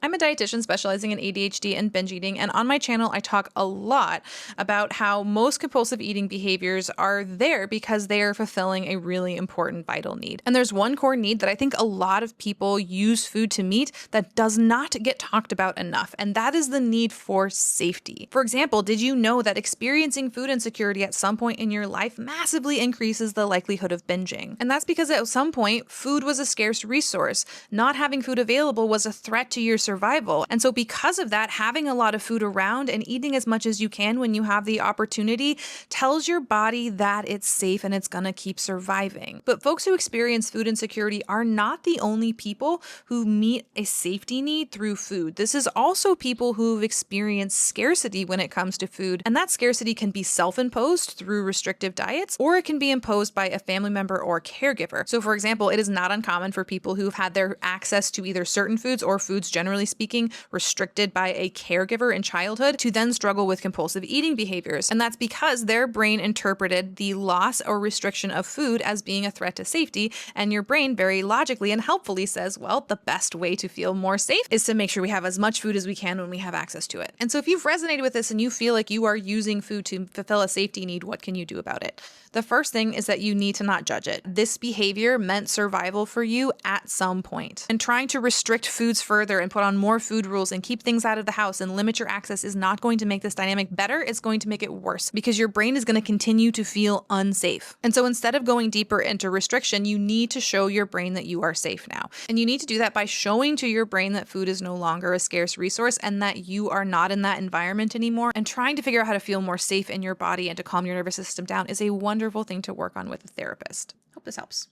I'm a dietitian specializing in ADHD and binge eating, and on my channel, I talk a lot about how most compulsive eating behaviors are there because they are fulfilling a really important vital need. And there's one core need that I think a lot of people use food to meet that does not get talked about enough, and that is the need for safety. For example, did you know that experiencing food insecurity at some point in your life massively increases the likelihood of binging? And that's because at some point, food was a scarce resource. Not having food available was a threat to your survival. And so because of that, having a lot of food around and eating as much as you can when you have the opportunity tells your body that it's safe and it's gonna keep surviving. But folks who experience food insecurity are not the only people who meet a safety need through food. This is also people who've experienced scarcity when it comes to food, and that scarcity can be self-imposed through restrictive diets, or it can be imposed by a family member or caregiver. So for example, it is not uncommon for people who've had their access to either certain foods or foods generally speaking restricted by a caregiver in childhood to then struggle with compulsive eating behaviors. And that's because their brain interpreted the loss or restriction of food as being a threat to safety, and your brain very logically and helpfully says, well, the best way to feel more safe is to make sure we have as much food as we can when we have access to it. And so if you've resonated with this and you feel like you are using food to fulfill a safety need, what can you do about it? The first thing is that you need to not judge it. This behavior meant survival for you at some point. And trying to restrict foods further and put on more food rules and keep things out of the house and limit your access is not going to make this dynamic better. It's going to make it worse because your brain is going to continue to feel unsafe. And so instead of going deeper into restriction, you need to show your brain that you are safe now. And you need to do that by showing to your brain that food is no longer a scarce resource and that you are not in that environment anymore. And trying to figure out how to feel more safe in your body and to calm your nervous system down is a wonderful thing to work on with a therapist. Hope this helps.